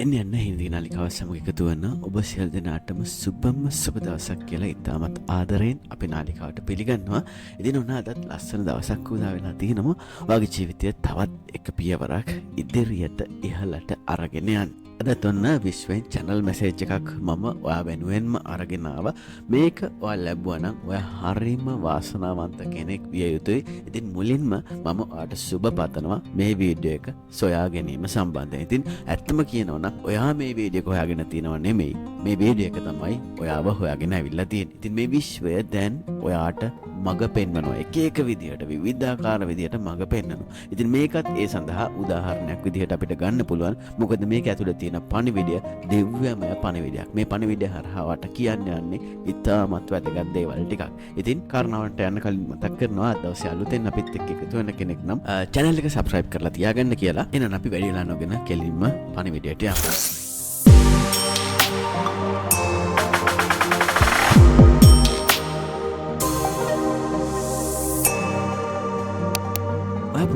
එන්න හින්දි නාලිකාව සමග එකතු වන ඔබ සියලු දෙනාටම සුබම සුබ දවසක් කියලා ඉතාමත් ආදරයෙන් අපි නාලිකාවට පිළිගන්නවා. ඉතින් ඔන්න අදත් ලස්සන දවසක් උදා වෙලා තිනවා. ඔයාගේ ජීවිතය තවත් එක පියවරක් ඉදිරියට ඉහළට අරගෙන යන්න. අදත් ඔන්න විශ්වෙන් channel message එකක් මම ඔයා වෙනුවෙන්ම අරගෙන ආවා. මේක ඔයා ලැබුවා නම් ඔයා හරිම වාසනාවන්ත කෙනෙක් විය යුතුයි. ඉතින් මුලින්ම මම ඔයාට සුබ පතනවා මේ වීඩියෝ එක සොයා ගැනීම සම්බන්ධයෙන්. ඉතින් ඇත්තම කියනවා නම් ඔයා මේ වීඩියෝ එක හොයාගෙන තියෙනව නෙමෙයි. මේ වීඩියෝ එක තමයි ඔයාව හොයාගෙන ඇවිල්ලා තියෙන්නේ. ඉතින් මේ විශ්වය දැන් ඔයාට මඟ පෙන්වනවා. එක විදිහට විවිධාකාර විදිහට මඟ පෙන්වනවා. ඉතින් මේකත් ඒ සඳහා උදාහරණයක් විදිහට අපිට ගන්න පුළුවන්. මොකද මේක ඇතුළේ තියෙන පණිවිඩය දිව්‍යමය පණිවිඩයක්. මේ පණිවිඩය හරහා වට කියන්න යන්නේ ඉතාමත් වැදගත් දේවල් ටිකක්. ඉතින් කාරණාවට යන්න කලින් මතක් කරනවා අද දවසේ අලුතෙන් අපිත් එක්ක එකතු වෙන කෙනෙක් නම් channel එක subscribe කරලා තියාගන්න කියලා. එහෙනම් අපි වැඩි වෙලා නොගෙන කෙලින්ම පණිවිඩයට යමු.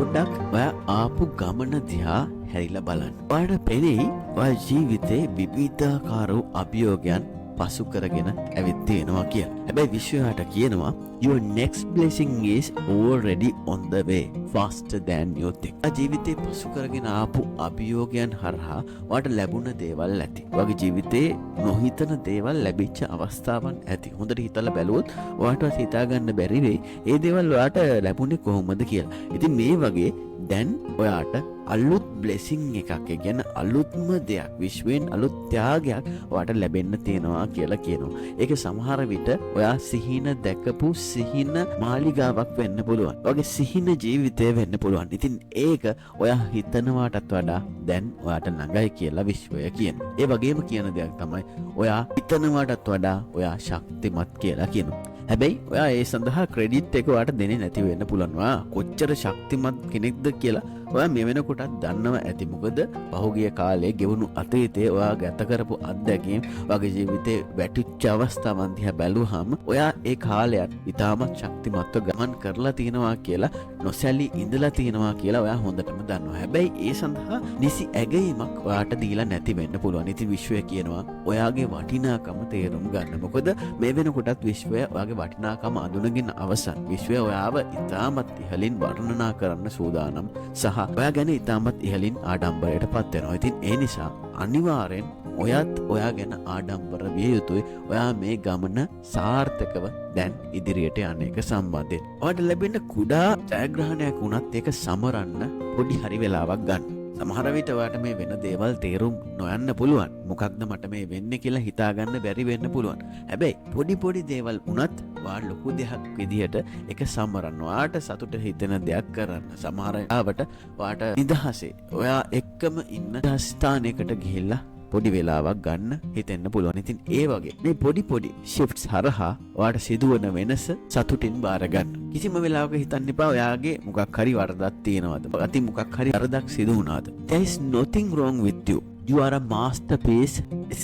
පොඩ්ඩක් ඔයා ආපු ගමන දිහා හැරිලා බලන්න. ඔයාට පෙනෙයි ඔයා ජීවිතේ විවිධාකාර වූ අභියෝගයන් පසු කරගෙන ඇවිත් තියෙනවා කියලා. හැබැයි විශ්වයට කියනවා your next blessing is already on the way faster than you think. ජීවිතේ පසු කරගෙන ආපු අභියෝගයන් හරහා ඔයාට ලැබුණ දේවල් ඇති. ඔයාගේ ජීවිතේ නොහිතන දේවල් ලැබිච්ච අවස්ථාවන් ඇති. හොඳට හිතලා බැලුවොත් ඔයාට හිතා ගන්න බැරි වෙයි ඒ දේවල් ඔයාට ලැබුණේ කොහොමද කියලා. ඉතින් මේ වගේ දැන් ඔයාට අලුත් බ්ලෙසිං එකක් කියන්නේ අලුත්ම දෙයක් විශ්වෙන් අලුත් ත්‍යාගයක් ඔයාට ලැබෙන්න තියෙනවා කියලා කියනවා. ඒක සමහර විට ඔයා සිහින දැකපු සිහින මාලිගාවක් වෙන්න පුළුවන්. ඔයාගේ සිහින ජීවිතය වෙන්න පුළුවන්. ඉතින් ඒක ඔයා හිතනවාටත් වඩා දැන් ඔයාට ළඟයි කියලා විශ්වය කියනවා. ඒ වගේම කියන දෙයක් තමයි ඔයා හිතනවාටත් වඩා ඔයා ශක්තිමත් කියලා කියනවා. හැබැයි ඔයා ඒ සඳහා ක්‍රෙඩිට් එක ඔයාට දෙන්නේ නැති වෙන්න පුළුවන්. ඔයා කොච්චර ශක්තිමත් කෙනෙක්ද කියලා ඔයා මේ වෙනකොටත් දන්නව ඇති. මොකද පහුගිය කාලේ ගෙවුණු අතීතයේ ඔයා ගත කරපු අත්දැකීම් ඔයාගේ ජීවිතේ වැටිච්ච අවස්ථාවන් දිහා බැලුවාම ඔයා ඒ කාලයත් ඉතාමත් ශක්තිමත්ව ගමන් කරලා තියෙනවා කියලා නොසැලී ඉඳලා තියෙනවා කියලා ඔයා හොඳටම දන්නවා. හැබැයි ඒ සඳහා නිසි ඇගයීමක් ඔයාට දීලා නැති වෙන්න පුළුවන්. ඉතින් විශ්වය කියනවා ඔයාගේ වටිනාකම තේරුම් ගන්න. මොකද මේ වෙනකොටත් විශ්වය ඔයාගේ වටිනාකම අඳුනගෙන අවසන්. විශ්වය ඔයාව ඉතාමත් ඉහළින් වර්ණනා කරන්න සූදානම් සහ ඔයා ගැන ඉතාමත් ඉහළින් ආඩම්බරයට පත් වෙනවා. ඉතින් ඒ නිසා අනිවාර්යෙන් ඔයත් ඔයා ගැන ආඩම්බර විය යුතුයි. ඔයා මේ ගමන සාර්ථකව දැන් ඉදිරියට යන එක සම්බන්ධයෙන්. ඔයාට ලැබෙන කුඩා ජයග්‍රහණයක් වුණත් ඒක සමරන්න පොඩි හරි වෙලාවක් ගන්න. සමහර විට ඔයාට මේ වෙන දේවල් තේරුම් නොයන්න පුළුවන්. මොකක්ද මට මේ වෙන්නේ කියලා හිතාගන්න බැරි වෙන්න පුළුවන්. හැබැයි පොඩි දේවල් වුණත් ඔයා ලොකු දෙයක් විදිහට ඒක සමරන්න. ඔයාට සතුට හිතෙන දෙයක් කරන්න. සමහර වෙලාවට ඔයාට නිදහසේ ඔයා එක්කම ඉන්න ස්ථානයකට ගිහිල්ලා පොඩි වෙලාවක් ගන්න හිතෙන්න පුළුවන්. ඉතින් ඒ වගේ මේ පොඩි shifts හරහා ඔයාට සිදුවන වෙනස සතුටින් බාර ගන්න. කිසිම වෙලාවක හිතන්න එපා ඔයාගේ මොකක් හරි වරදක් තියෙනවද? අති මොකක් හරි වරදක් සිදු වුණාද? There is nothing wrong with you. You are a masterpiece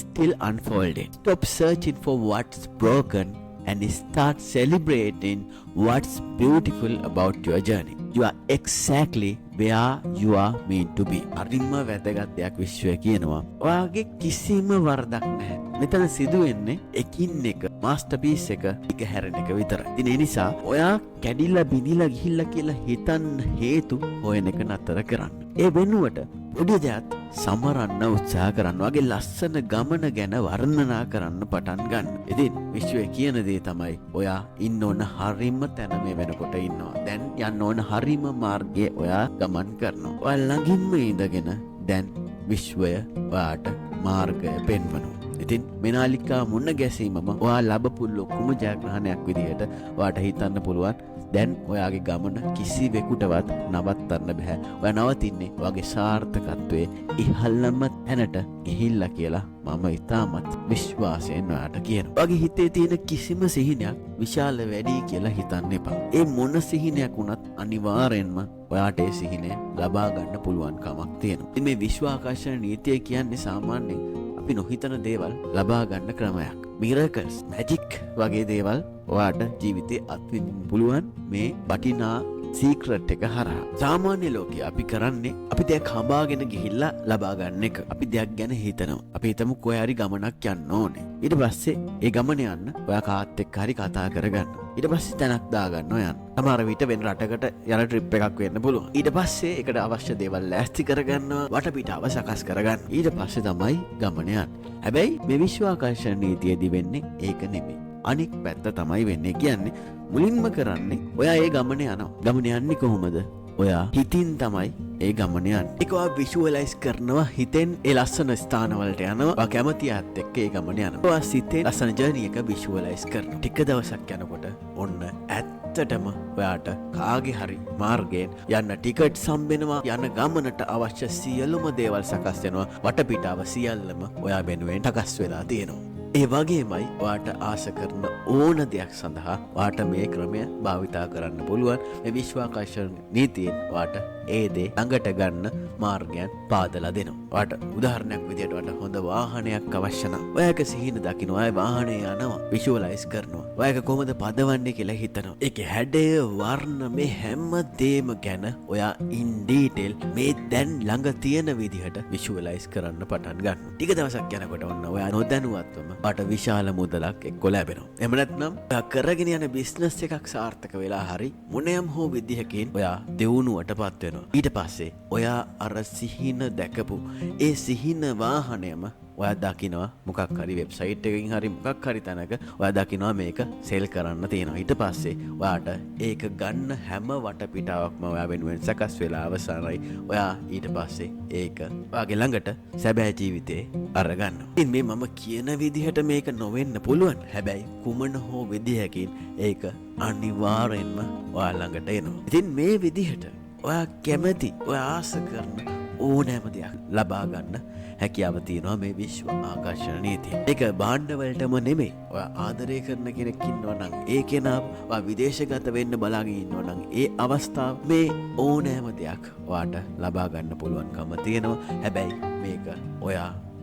still unfolding. Stop searching for what's broken and start celebrating what's beautiful about your journey. You are exactly where you are meant to be. අරිම වැදගත් දෙයක් විශ්වය කියනවා. ඔයාගේ කිසිම වරදක් නැහැ. මෙතන සිදුවෙන්නේ එකින් එක මාස්ටර්පීස් එක එක හැරෙන එක විතරයි. ඉතින් ඒ නිසා ඔයා කැඩිලා බිඳිලා ගිහිල්ලා කියලා හිතන්න හේතු හොයන එක නතර කරන්න. ඒ වෙනුවට පොඩි දෙයක් සමරන්න උත්සාහ කරන්න. වගේ ලස්සන ගමන ගැන වර්ණනා කරන්න පටන් ගන්න. ඉතින් විශ්වය කියන දේ තමයි ඔයා ඉන්න ඕන හරිම තැන මේ වෙනකොට ඉන්නවා. දැන් යන්න ඕන හරිම මාර්ගයේ ඔයා ගමන් කරනවා. ඔයා ළඟින්ම ඉඳගෙන දැන් විශ්වය ඔයාට මාර්ගය පෙන්වනවා. ඉතින් මෙනාලිකා මුණ ගැසීමම ඔයා ලැබපු ලොකුම ජයග්‍රහණයක් විදිහට ඔයාට හිතන්න පුළුවන්. දැන් ඔයාගේ ගමන කිසිවෙකුටවත් නවත්තන්න බෑ. ඔයා නවතින්නේ ඔයාගේ සාර්ථකත්වයේ ඉහළම තැනට ගිහිල්ලා කියලා මම ඉතාමත් විශ්වාසයෙන් ඔයාට කියනවා. ඔයාගේ හිතේ තියෙන කිසිම සිහිනයක් විශාල වැඩි කියලා හිතන්න එපා. ඒ මොන සිහිනයක් වුණත් අනිවාර්යෙන්ම ඔයාට ඒ සිහිනය ලබා ගන්න පුළුවන් කමක් තියෙනවා. ඉතින් මේ විශ්වාකාශන නීතිය කියන්නේ සාමාන්‍යයෙන් අපි නොහිතන දේවල් ලබා ගන්න ක්‍රමයක්. miracles, magic වගේ දේවල් ඔයාට ජීවිතේ අත්විඳින්න පුළුවන් මේ වටිනා සීක්‍රට් එක හරහා. සාමාන්‍ය ලෝකයේ අපි කරන්නේ අපි දෙයක් හඹාගෙන ගිහිල්ලා ලබා ගන්න එක. අපි දෙයක් ගැන හිතනවා. අපි හිතමු කොහේ හරි ගමනක් යන්න ඕනේ. ඊට පස්සේ ඒ ගමන යන්න ඔයා කාත් එක්ක හරි කතා කරගන්න. ඊට පස්සේ තැනක් දාගන්න යන්න. සමහර විට වෙන රටකට යන ට්‍රිප් එකක් වෙන්න පුළුවන්. ඊට පස්සේ ඒකට අවශ්‍ය දේවල් ලෑස්ති කරගන්නවා, වටපිටාව සකස් කරගන්න. ඊට පස්සේ තමයි ගමන යන්නේ. හැබැයි මේ විශ්වාකර්ෂණ නීතියේදී වෙන්නේ ඒක නෙමෙයි. අනික් පැත්ත තමයි වෙන්නේ. කියන්නේ මුලින්ම කරන්නේ ඔයා ඒ ගමන යනවා. ගමන යන්නේ කොහොමද? ඔයා හිතින් තමයි ඒ ගමන යන්නේ. ඒක ඔයා විෂුවලයිස් කරනවා හිතෙන් ඒ ලස්සන ස්ථානවලට යනවා. ඔයා කැමති ආත් එක්ක ඒ ගමන යනවා. ඔයා සිතේ ලස්සන ජර්නි එක විෂුවලයිස් කරනවා. ටික දවසක් යනකොට ඔන්න ඇත්තටම ඔයාට කාගේ හරි මාර්ගයෙන් යන්න ටිකට් සම්බෙනවා. යන ගමනට අවශ්‍ය සියලුම දේවල් සකස් වෙනවා. වටපිටාව සියල්ලම ඔයා වෙනුවෙන් සකස් වෙලා තියෙනවා. ඒ වගේමයි ඔයාට ආස කරන ඕන දෙයක් සඳහා ඔයාට මේ ක්‍රමය භාවිතා කරන්න පුළුවන්. මේ විශ්වාකර්ෂණ නීතියෙන් ඔයාට ඒ දේ ළඟට ගන්න මාර්ගයන් පාදලා දෙනවා. ඔයාට උදාහරණයක් විදියට ඔයාට හොඳ වාහනයක් අවශ්‍ය නම් ඔයාක සිහින දකින්න ඔයා වාහනේ යනවා විෂුවලයිස් කරනවා. ඔයාක කොහොමද පදවන්නේ කියලා හිතනවා. ඒකේ හැඩය, වර්ණ, මේ හැම දෙයක්ම ගැන ඔයා ඉන් ඩීටේල් මේ දැන් ළඟ තියෙන විදිහට විෂුවලයිස් කරන්න පටන් ගන්නවා. ටික දවසක් යනකොට ඔන්න ඔයා නොදැනුවත්වම ඔයාට විශාල මුදලක් එක්ක ලැබෙනවා. එහෙම නැත්නම් ඔයා කරගෙන යන බිස්නස් එකක් සාර්ථක වෙලා හරි මොනියම් හෝ විදිහකින් ඔයා දියුණුවටපත් වෙනවා. ඊට පස්සේ ඔයා අර සිහින දැකපු ඒ සිහින වාහනයම ඔයා දකිනවා මොකක් හරි වෙබ්සයිට් එකකින් හරි මොකක් හරි තැනක ඔයා දකිනවා මේක සෙල් කරන්න තියෙනවා. ඊට පස්සේ ඔයාට ඒක ගන්න හැම වටපිටාවක්ම ඔයා වෙනුවෙන් සකස් වෙලා අවසానයි. ඔයා ඊට පස්සේ ඒක ඔයාගේ ළඟට සැබෑ ජීවිතේ අරගන්නවා. ඉතින් මේ මම කියන විදිහට මේක නොවෙන්න පුළුවන්. හැබැයි කුමන හෝ විදිහකින් ඒක අනිවාර්යෙන්ම ඔයා ළඟට එනවා. ඉතින් මේ විදිහට ඔයා කැමති, ඔයා ආස කරන ඕනෑම දෙයක් ලබා ගන්න හැකියාව තියෙනවා මේ විශ්ව ආකර්ෂණ නීතිය. ඒක භාණ්ඩවලටම නෙමෙයි. ඔයා ආදරය කරන කෙනෙක් ඉන්නවා නම් ඒ කෙනා ඔයා විදේශගත වෙන්න බලාගෙන ඉන්නවා නම් ඒ අවස්ථාව මේ ඕනෑම දෙයක් ඔයාට ලබා ගන්න පුළුවන්කම තියෙනවා. හැබැයි මේක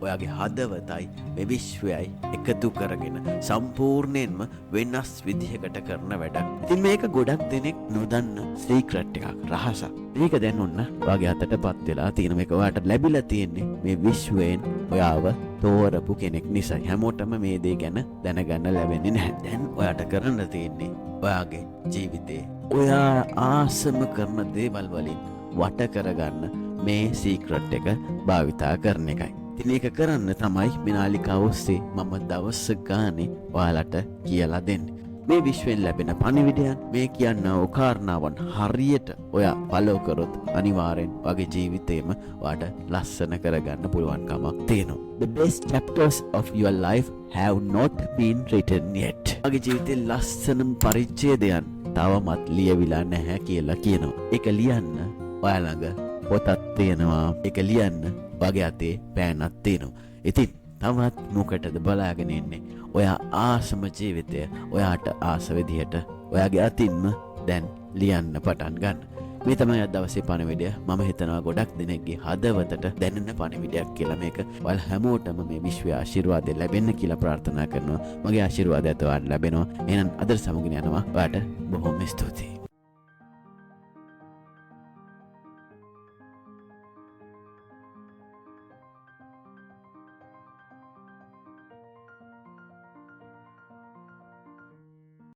ඔයාගේ හදවතයි මේ විශ්වයයි එකතු කරගෙන සම්පූර්ණයෙන්ම වෙනස් විදිහකට කරන වැඩක්. ඉතින් මේක ගොඩක් දෙනෙක් නොදන්න සීක්‍රට් එකක්, රහසක්. මේක දැන් ඔන්න ඔයාගේ අතටපත් වෙලා තියෙන. මේක ඔයාට ලැබිලා තියෙන්නේ මේ විශ්වයෙන් ඔයාව තෝරපු කෙනෙක් නිසා. හැමෝටම මේ දේ ගැන දැනගන්න ලැබෙන්නේ නැහැ. දැන් ඔයාට කරන්න තියෙන්නේ ඔයාගේ ජීවිතේ ඔයා ආසම කරන දේවල් වලින් වට කරගන්න මේ සීක්‍රට් එක භාවිතා කරන එකයි. ඉතින් ඒක කරන්න තමයි මේ නාලිකාව ඔස්සේ මම දවස් ගානේ ඔයාලට කියලා දෙන්නේ. මේ විශ්වෙන් ලැබෙන පණිවිඩයන්, මේ කියනා කාරණාවන් හරියට ඔයා ෆලෝ කරොත් අනිවාර්යෙන් ඔයාගේ ජීවිතේම ඔයාට ලස්සන කරගන්න පුළුවන් කමක් තියෙනවා. The best chapters of your life have not been written yet. ඔයාගේ ජීවිතේ ලස්සනම පරිච්ඡේදයන් තවමත් ලියවිලා නැහැ කියලා කියනවා. ඒක ලියන්න ඔයා ළඟ පොතක් තියෙනවා. ඒක ලියන්න ඔයාගේ අතේ පෑනක් තියෙනවා. ඉතින් තවත් මොකටද බලාගෙන ඉන්නේ? ඔයා ආසම ජීවිතය ඔයාට ආස විදිහට ඔයාගේ අතින්ම දැන් ලියන්න පටන් ගන්න. මේ තමයි අද දවසේ පණිවිඩය. මම හිතනවා ගොඩක් දෙනෙක්ගේ හදවතට දැනෙන පණිවිඩයක් කියලා මේක. ඔයාලා හැමෝටම මේ විශ්වයේ ආශිර්වාදය ලැබෙන්න කියලා ප්‍රාර්ථනා කරනවා. මගේ ආශිර්වාදයත් ඔයාලට ලැබෙනවා. එහෙනම් අද සමුගෙන යනවා. ඔයාට බොහොම ස්තුතියි.